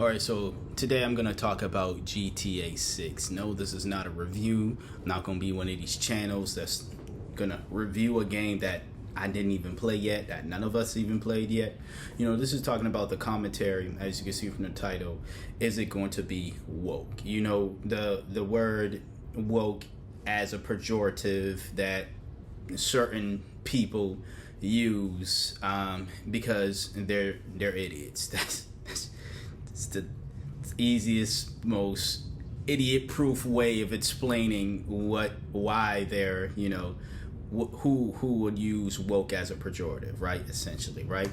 Alright, so today I'm going to talk about GTA 6. No, this is not a review. I'm not going to be one of these channels that's going to review a game that I didn't even play yet, that none of us even played yet. You know, this is talking about the commentary, as you can see from the title. Is it going to be woke? You know, the word woke as a pejorative that certain people use because they're idiots. It's the easiest, most idiot-proof way of explaining why they're, you know, who would use woke as a pejorative, right? Essentially, right?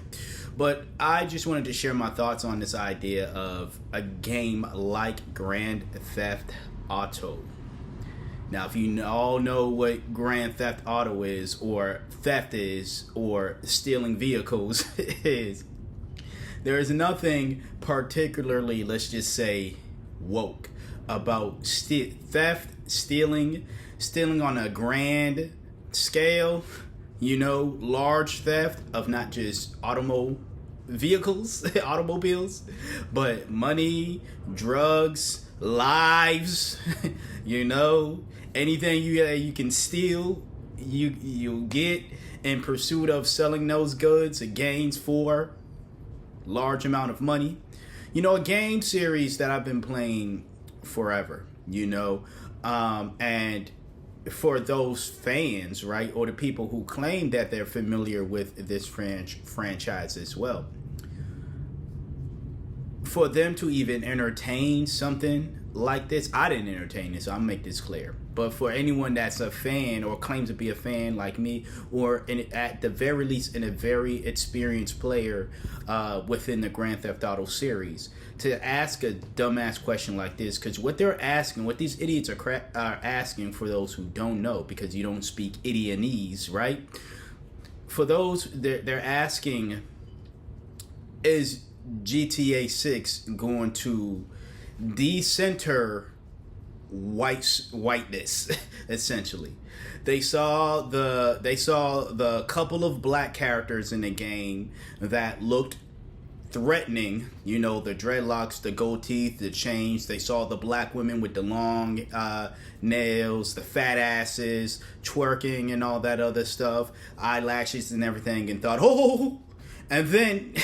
But I just wanted to share my thoughts on this idea of a game like Grand Theft Auto. Now, if you all know what Grand Theft Auto is, or theft is, or stealing vehicles is, there is nothing particularly, let's just say, woke about theft, stealing on a grand scale, you know, large theft of not just automobiles, but money, drugs, lives, you know, anything you can steal, you get in pursuit of selling those goods or gains for large amount of money. You know, a game series that I've been playing forever, you know, and for those fans, right, or the people who claim that they're familiar with this franchise as well, for them to even entertain something like this, I didn't entertain this, so I'll make this clear. But for anyone that's a fan or claims to be a fan like me, or at the very least in a very experienced player within the Grand Theft Auto series, to ask a dumbass question like this, because what they're asking, what these idiots are asking, for those who don't know, because you don't speak Idionese, right? For those, they're asking, is GTA 6 going to decenter whiteness? Essentially, they saw the couple of black characters in the game that looked threatening, you know, the dreadlocks, the gold teeth, the chains. They saw the black women with the long nails, the fat asses, twerking and all that other stuff, eyelashes and everything, and thought, oh. And then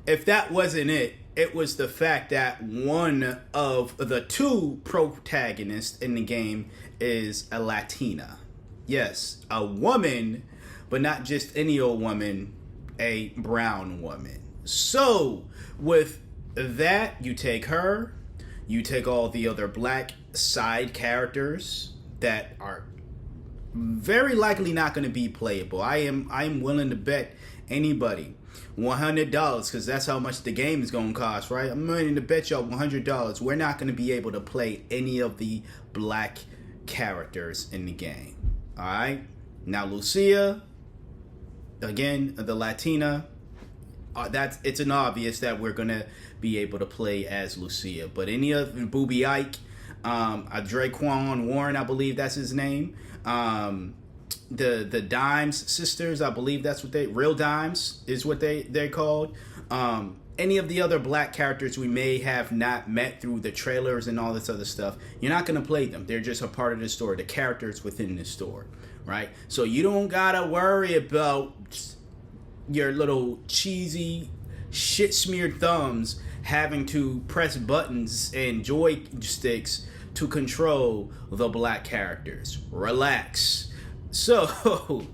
if that wasn't it, it was the fact that one of the two protagonists in the game is a Latina. Yes, a woman, but not just any old woman, a brown woman. So, with that, you take her, you take all the other black side characters that are very likely not going to be playable. I'm willing to bet anybody $100, because that's how much the game is going to cost, right? I'm willing to bet y'all $100 we're not going to be able to play any of the black characters in the game. All right? Now, Lucia, again, the Latina, it's an obvious that we're going to be able to play as Lucia. But any of Booby Ike, Draquan Warren, I believe that's his name, the Dimes sisters, I believe that's what Real Dimes is what they're called. Any of the other black characters we may have not met through the trailers and all this other stuff, you're not going to play them. They're just a part of the story, the characters within the story, right? So you don't got to worry about your little cheesy, shit-smeared thumbs having to press buttons and joysticks to control the black characters. Relax. So,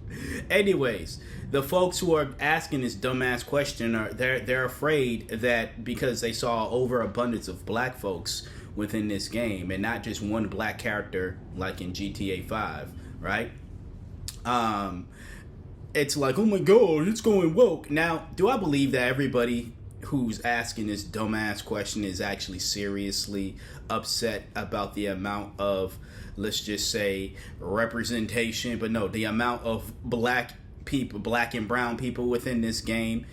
anyways, the folks who are asking this dumbass question they're afraid that because they saw overabundance of black folks within this game, and not just one black character like in GTA 5, right? It's like, oh my god, it's going woke. Now, do I believe that everybody who's asking this dumbass question is actually seriously upset about the amount of, let's just say, representation, but no, the amount of black people, black and brown people within this game?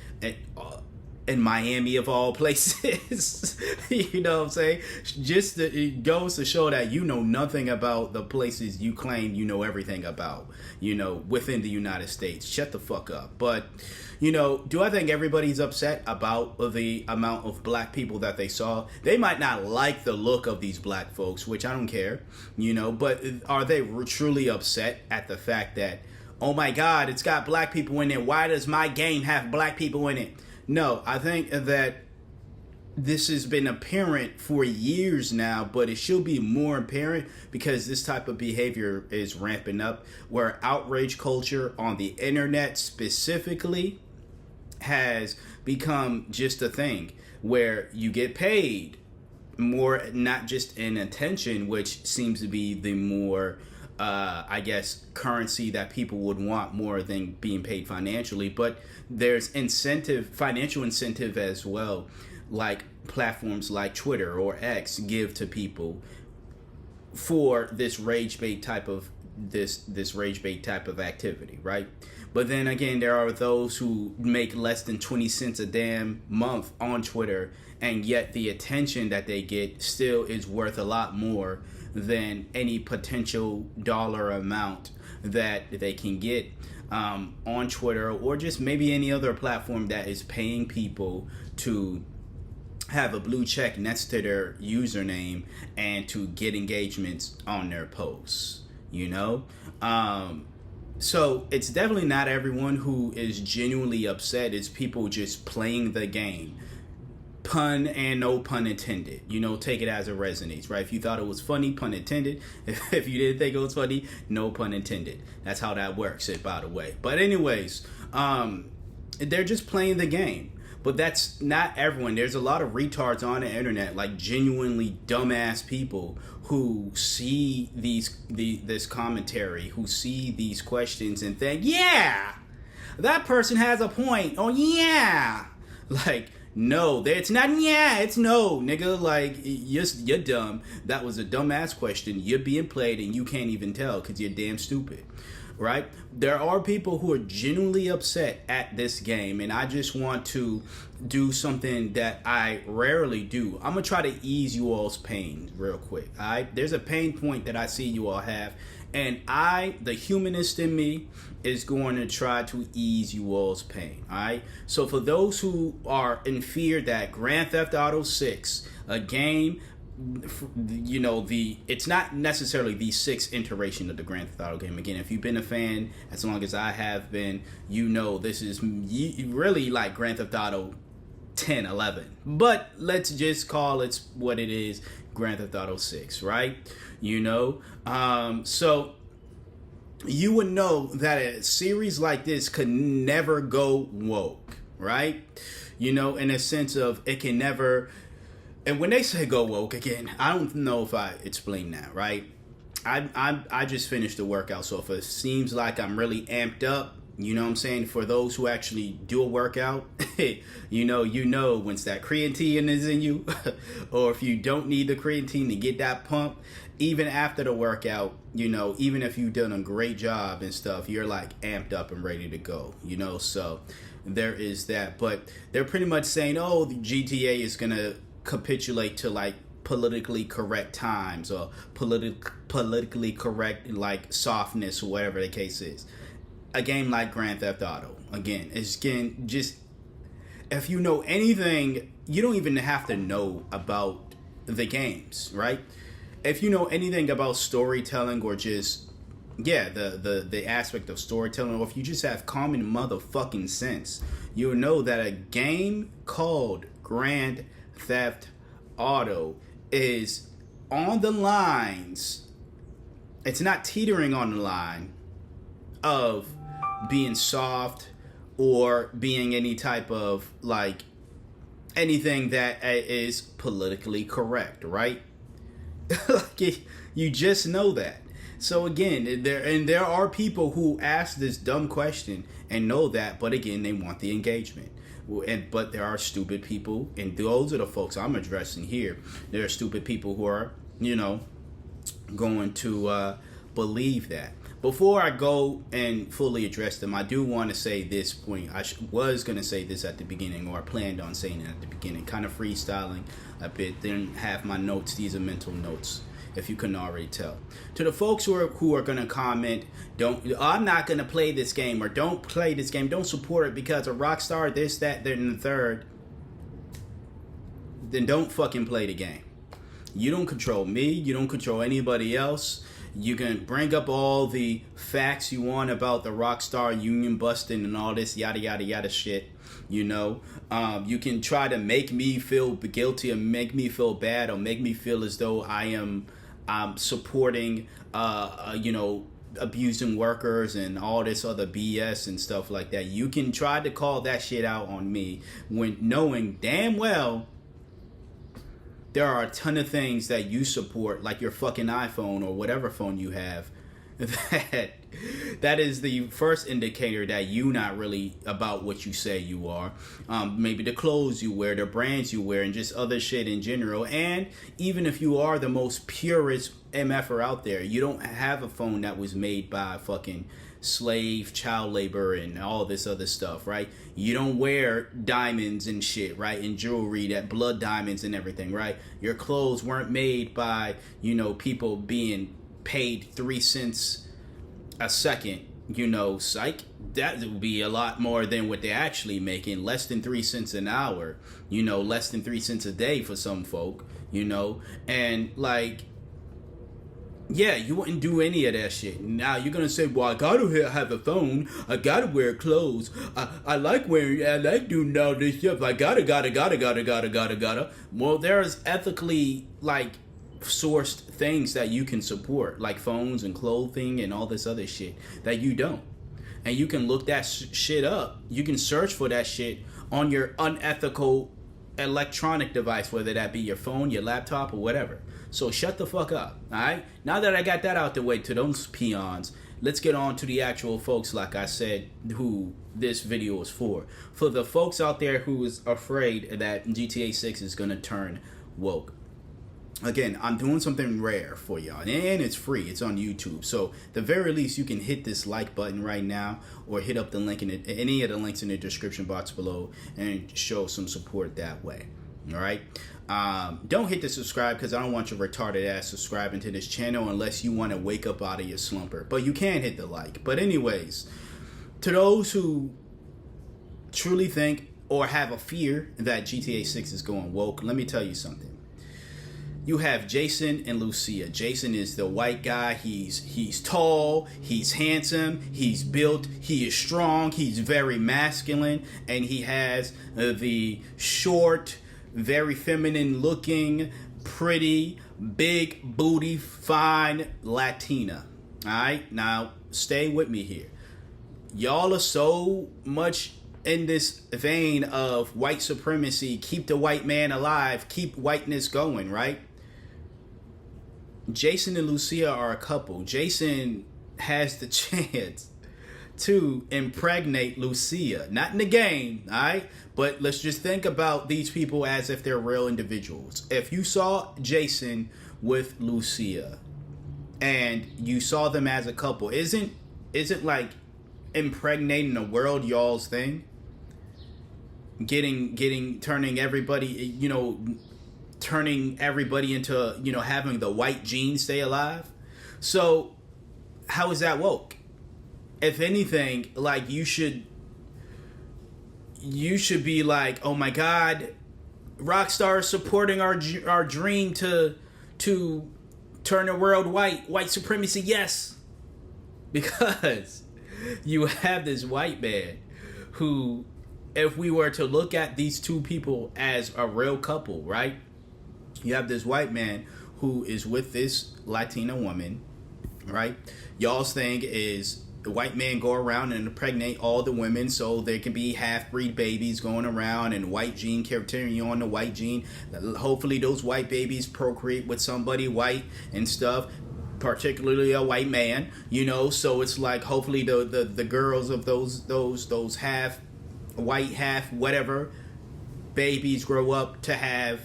in Miami of all places. You know what I'm saying? It goes to show that you know nothing about the places you claim you know everything about, within the United States. Shut the fuck up. But, do I think everybody's upset about the amount of black people that they saw? They might not like the look of these black folks, which I don't care, but are they truly upset at the fact that, oh my God, it's got black people in it. Why does my game have black people in it? No, I think that this has been apparent for years now, but it should be more apparent because this type of behavior is ramping up, where outrage culture on the internet specifically has become just a thing where you get paid more, not just in attention, which seems to be the more currency that people would want more than being paid financially. But there's financial incentive as well, like platforms like Twitter or X give to people for this rage bait type of activity, right? But then again, there are those who make less than 20 cents a damn month on Twitter, and yet the attention that they get still is worth a lot more than any potential dollar amount that they can get on Twitter, or just maybe any other platform that is paying people to have a blue check next to their username and to get engagements on their posts, so it's definitely not everyone who is genuinely upset. It's people just playing the game. Pun and no pun intended. Take it as it resonates, right? If you thought it was funny, pun intended. If you didn't think it was funny, no pun intended. That's how that works, by the way. But anyways, they're just playing the game. But that's not everyone. There's a lot of retards on the internet, like genuinely dumbass people who see this commentary, who see these questions and think, yeah, that person has a point. Oh, yeah. Like, no, it's not, yeah, it's no, nigga. Like, you're dumb. That was a dumbass question. You're being played and you can't even tell because you're damn stupid. Right? There are people who are genuinely upset at this game, and I just want to do something that I rarely do. I'm going to try to ease you all's pain real quick. All right? There's a pain point that I see you all have, and the humanist in me, is going to try to ease you all's pain. All right? So for those who are in fear that Grand Theft Auto 6, a game, it's not necessarily the sixth iteration of the Grand Theft Auto game. Again, if you've been a fan as long as I have been, this is really like Grand Theft Auto 10, 11. But let's just call it what it is, Grand Theft Auto 6, right? So you would know that a series like this could never go woke, right? In a sense of it can never. And when they say go woke, again, I don't know if I explained that, right? I just finished the workout, so if it seems like I'm really amped up, you know what I'm saying? For those who actually do a workout, you know once that creatine is in you, or if you don't need the creatine to get that pump, even after the workout, even if you've done a great job and stuff, you're like amped up and ready to go, so there is that. But they're pretty much saying, oh, the GTA is going to capitulate to like politically correct times or politically correct like softness or whatever the case is. A game like Grand Theft Auto, again, just if you know anything, you don't even have to know about the games, right? If you know anything about storytelling or just the aspect of storytelling, or if you just have common motherfucking sense, you'll know that a game called Grand Theft Auto is on the lines. It's not teetering on the line of being soft or being any type of like anything that is politically correct, right? You just know that. So again, there are people who ask this dumb question and know that, but again, they want the engagement. But there are stupid people, and those are the folks I'm addressing here. There are stupid people who are, going to believe that. before I go and fully address them, I do want to say this point. I was going to say this at the beginning, or I planned on saying it at the beginning, kind of freestyling a bit. Didn't have my notes. These are mental notes, if you couldn't already tell. To the folks who are going to comment, I'm not going to play this game, or don't play this game, don't support it because of Rockstar, this, that, then the third, then don't fucking play the game. You don't control me. You don't control anybody else. You can bring up all the facts you want about the Rockstar union busting and all this yada yada yada shit. You know, you can try to make me feel guilty or make me feel bad or make me feel as though I am supporting, you know, abusing workers and all this other BS and stuff like that. You can try to call that shit out on me when knowing damn well there are a ton of things that you support, like your fucking iPhone or whatever phone you have, that is the first indicator that you not really about what you say you are. Maybe the clothes you wear, the brands you wear, and just other shit in general. And even if you are the most purest MFer out there, you don't have a phone that was made by fucking slave, child labor, and all this other stuff, right? You don't wear diamonds and shit, right? And jewelry, that blood diamonds and everything, right? Your clothes weren't made by, you know, people being paid 3 cents a second, you know, psych. That would be a lot more than what they're actually making. Less than 3 cents an hour, you know, less than 3 cents a day for some folk, you know, and like, yeah, you wouldn't do any of that shit. Now you're gonna say, well, I gotta have a phone, I gotta wear clothes, I like doing all this stuff, I gotta. Well, there's ethically, like, sourced things that you can support, like phones and clothing and all this other shit that you don't. And you can look that shit up. You can search for that shit on your unethical electronic device, whether that be your phone, your laptop, or whatever. So shut the fuck up, alright? Now that I got that out the way to those peons, let's get on to the actual folks, like I said, who this video is for. For the folks out there who is afraid that GTA 6 is gonna turn woke. Again, I'm doing something rare for y'all, and it's free. It's on YouTube. So, the very least, you can hit this like button right now, or hit up the link in any of the links in the description box below, and show some support that way. All right. Don't hit the subscribe because I don't want your retarded ass subscribing to this channel unless you want to wake up out of your slumber. But you can hit the like. But anyways, to those who truly think or have a fear that GTA 6 is going woke, let me tell you something. You have Jason and Lucia. Jason is the white guy. He's tall, he's handsome, he's built, he is strong, he's very masculine, and he has the short, very feminine looking, pretty, big booty, fine Latina. Alright? Now, stay with me here. Y'all are so much in this vein of white supremacy, keep the white man alive, keep whiteness going, right? Jason and Lucia are a couple. Jason has the chance to impregnate Lucia. Not in the game, alright? But let's just think about these people as if they're real individuals. If you saw Jason with Lucia and you saw them as a couple, isn't like impregnating the world y'all's thing? Turning everybody, you know, turning everybody into, you know, having the white gene stay alive. So how is that woke? If anything, like, you should be like, oh my God, Rockstar is supporting our dream to turn the world white supremacy, yes, because you have this white man who, if we were to look at these two people as a real couple, right? You have this white man who is with this Latina woman, right? Y'all's thing is the white man go around and impregnate all the women so there can be half-breed babies going around and white gene carrying on the white gene. Hopefully those white babies procreate with somebody white and stuff, particularly a white man, you know. So it's like hopefully the girls of those half white, half whatever babies grow up to have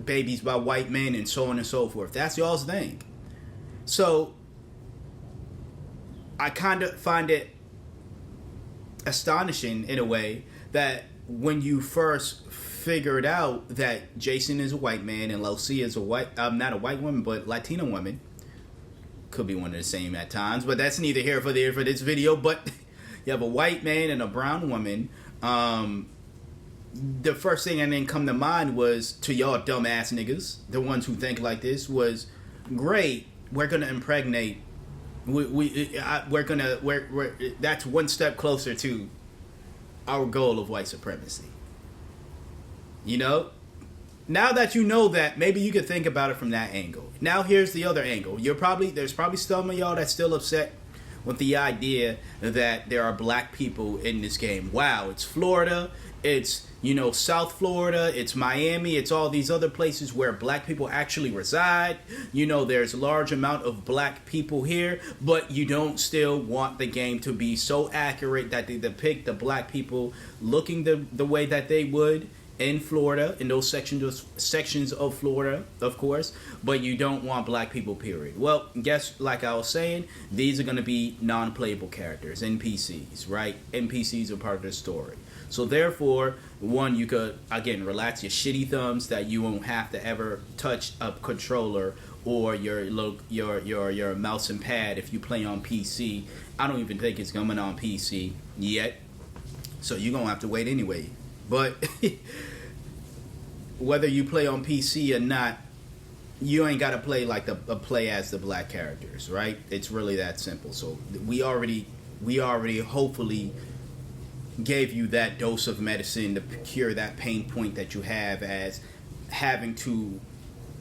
babies by white men and so on and so forth. That's y'all's thing. So I kind of find it astonishing in a way that when you first figured out that Jason is a white man and Lucia is a white, not a white woman, but Latina woman, could be one of the same at times, but that's neither here for there for this video. But you have a white man and a brown woman. The first thing that didn't come to mind was, to y'all dumbass niggas, the ones who think like this, was great. We're gonna impregnate. That's one step closer to our goal of white supremacy. You know, now that you know that, maybe you could think about it from that angle. Now here's the other angle. There's probably some of y'all that's still upset with the idea that there are black people in this game. Wow, it's Florida, it's, you know, South Florida, it's Miami, it's all these other places where black people actually reside. You know, there's a large amount of black people here, but you don't still want the game to be so accurate that they depict the black people looking the way that they would in Florida, in those sections of Florida, of course, but you don't want black people, period. Well, guess, like I was saying, these are going to be non-playable characters, NPCs, right? NPCs are part of the story. So therefore, one, you could, again, relax your shitty thumbs that you won't have to ever touch a controller or your mouse and pad if you play on PC. I don't even think it's coming on PC yet, so you're going to have to wait anyway. But whether you play on PC or not, you ain't got to play like play as the black characters, right? It's really that simple. So we already hopefully gave you that dose of medicine to cure that pain point that you have as having to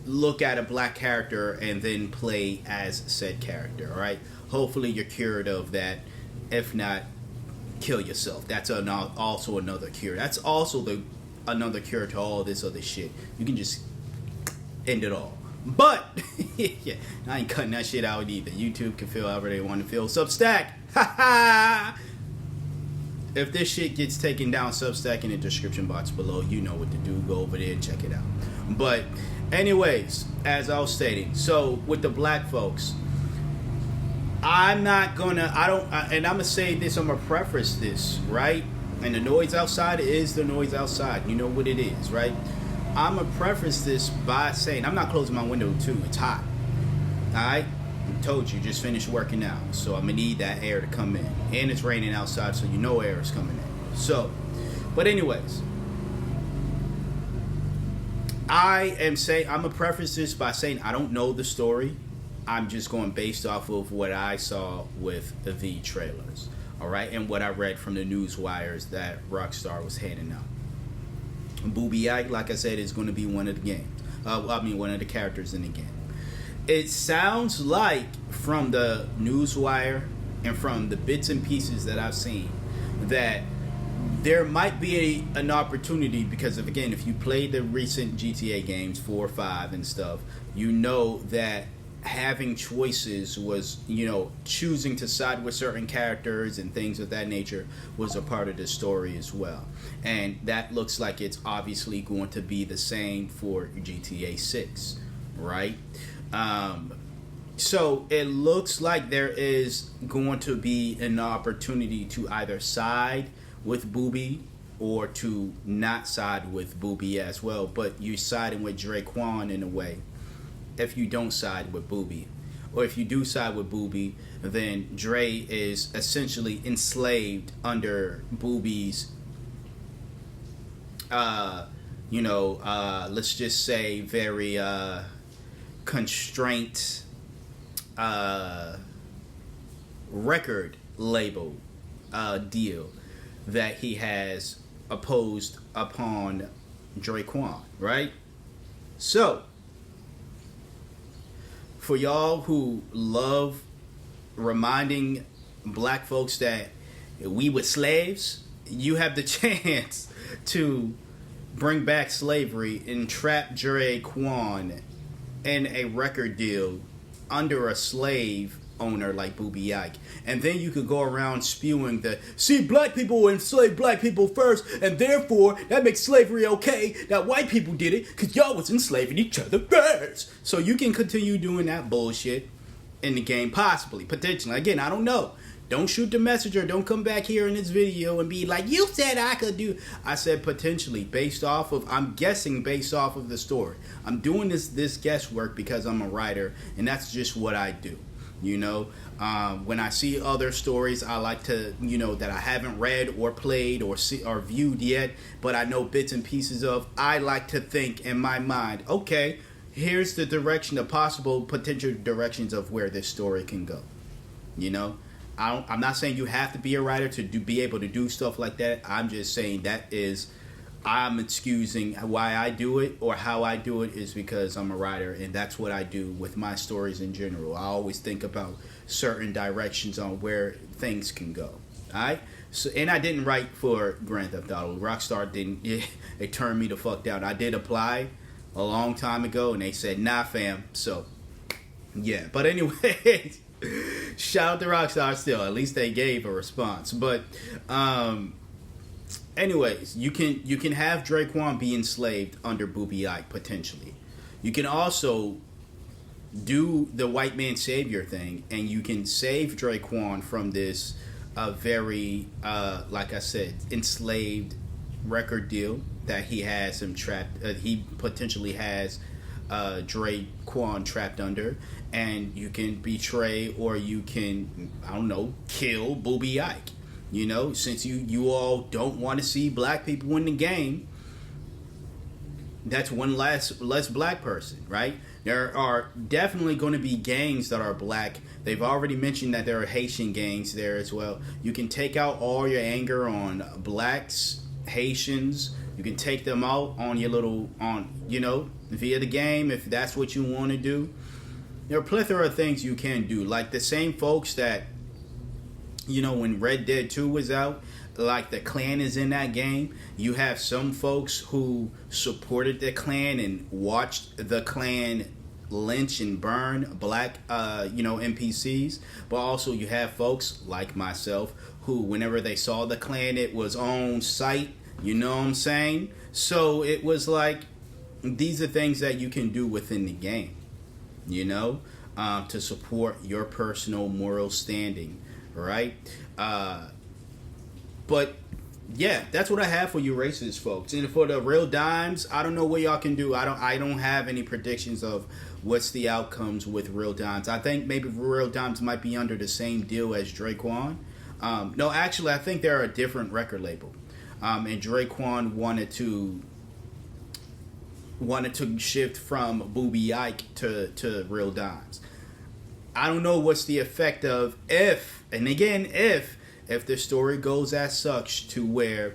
look at a black character and then play as said character, right? Hopefully you're cured of that. If not, kill yourself. That's also another cure. That's also another cure to all this other shit. You can just end it all. But yeah, I ain't cutting that shit out either. YouTube can feel however they want to feel. Substack, if this shit gets taken down, Substack in the description box below. You know what to do. Go over there and check it out. But anyways, as I was stating, so with the black folks, and I'm gonna say this, I'm gonna preface this, right? And the noise outside is the noise outside. You know what it is, right? I'm gonna preface this by saying, I'm not closing my window too. It's hot. Alright? I told you, just finished working out. So I'm gonna need that air to come in. And it's raining outside, so you know air is coming in. So, but anyways, I'm gonna preface this by saying I don't know the story. I'm just going based off of what I saw with the trailers, all right, and what I read from the news wires that Rockstar was handing out. Booby Ike, like I said, is going to be one of the games. One of the characters in the game. It sounds like from the news wire and from the bits and pieces that I've seen that there might be an opportunity, because of, again, if you played the recent GTA games 4, 5 and stuff, you know that having choices was, you know, choosing to side with certain characters and things of that nature was a part of the story as well. And that looks like it's obviously going to be the same for GTA 6, right? So it looks like there is going to be an opportunity to either side with Booby or to not side with Booby as well, but you're siding with Draquan in a way if you don't side with Booby. Or if you do side with Booby, then Dre is essentially enslaved under Booby's let's just say very constraint record label deal that he has opposed upon Draquan, right? So for y'all who love reminding black folks that we were slaves, you have the chance to bring back slavery and trap Draquan in a record deal under a slave owner like Booby Ike. And then you could go around spewing that, see, black people enslaved black people first, and therefore that makes slavery okay, that white people did it because y'all was enslaving each other first. So you can continue doing that bullshit in the game, possibly, potentially. Again, I don't know. Don't shoot the messenger. Don't come back here in this video and be like, you said I could do. I said potentially based off of, I'm guessing based off of the story. I'm doing this guesswork because I'm a writer, and that's just what I do. You know, when I see other stories, I like to, you know, that I haven't read or played or viewed yet, but I know bits and pieces of, I like to think in my mind, okay, here's the direction, the possible potential directions of where this story can go. You know, I'm not saying you have to be a writer to be able to do stuff like that. I'm just saying I'm excusing why I do it, or how I do it is because I'm a writer, and that's what I do with my stories in general. I always think about certain directions on where things can go. All right? So, and I didn't write for Grand Theft Auto. Rockstar didn't. It turned me the fuck down. I did apply a long time ago, and they said, nah, fam. So, yeah. But anyway, shout out to Rockstar still. At least they gave a response. But, anyways, you can have Draquan be enslaved under Booby Ike, potentially. You can also do the white man savior thing, and you can save Draquan from this very, like I said, enslaved record deal that he has him trapped. He potentially has Draquan trapped under, and you can betray, or you can, I don't know, kill Booby Ike. You know, since you all don't want to see black people in the game, that's one less black person, right? There are definitely going to be gangs that are black. They've already mentioned that there are Haitian gangs there as well. You can take out all your anger on blacks, Haitians. You can take them out on you know, via the game if that's what you want to do. There are a plethora of things you can do. Like the same folks that, you know, when Red Dead 2 was out, like the Klan is in that game. You have some folks who supported the Klan and watched the Klan lynch and burn black, you know, NPCs. But also you have folks like myself who, whenever they saw the Klan, it was on site. You know what I'm saying? So it was like, these are things that you can do within the game, you know, to support your personal moral standing. Right? But yeah, that's what I have for you racist folks. And for the real dimes, I don't know what y'all can do. I don't have any predictions of what's the outcomes with real dimes. I think maybe real dimes might be under the same deal as Draquan. No, actually, I think they're a different record label. And Draquan wanted to shift from Booby Ike to real dimes. I don't know what's the effect of if the story goes as such to where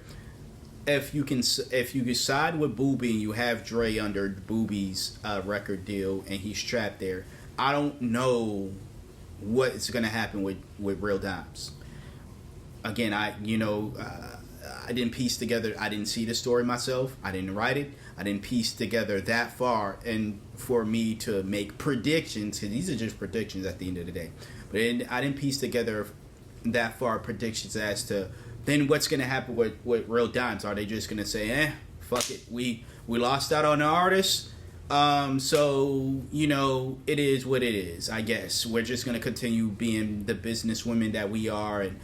if you side with Booby and you have Dre under Booby's record deal and he's trapped there, I don't know what's gonna happen with Real Dimes. Again, I didn't piece together. I didn't see the story myself. I didn't write it. I didn't piece together that far, and for me to make predictions, because these are just predictions at the end of the day. But I didn't piece together that far predictions as to then what's going to happen with Real Dimes. Are they just going to say, fuck it, we lost out on the artist, so, you know, it is what it is, I guess. We're just going to continue being the businesswomen that we are and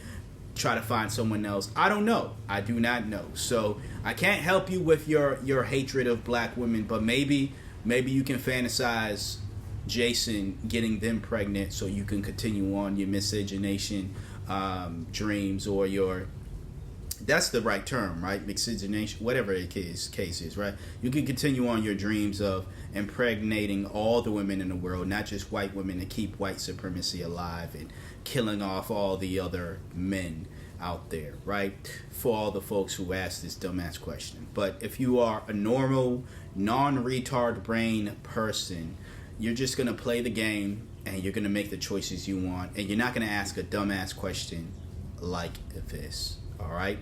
try to find someone else. I don't know. I do not know. So I can't help you with your hatred of black women, but maybe you can fantasize Jason getting them pregnant so you can continue on your miscegenation dreams, or your, that's the right term, right? Miscegenation, whatever the case is, right? You can continue on your dreams of impregnating all the women in the world, not just white women, to keep white supremacy alive and killing off all the other men out there, right? For all the folks who ask this dumbass question. But if you are a normal, non-retard brain person, you're just going to play the game and you're going to make the choices you want, and you're not going to ask a dumbass question like this, all right?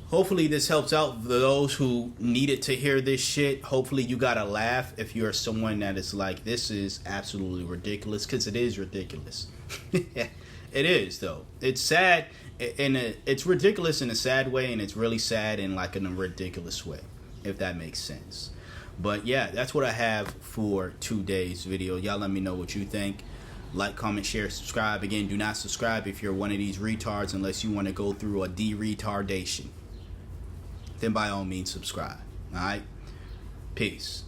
Hopefully this helps out those who needed to hear this shit. Hopefully you got a laugh if you're someone that is like, this is absolutely ridiculous, because it is ridiculous. It is, though. It's sad, and it's ridiculous in a sad way, and it's really sad in like in a ridiculous way, if that makes sense. But yeah, that's what I have for today's video. Y'all let me know what you think. Like, comment, share, subscribe. Again, do not subscribe if you're one of these retards unless you want to go through a de-retardation. Then by all means subscribe. Alright? Peace.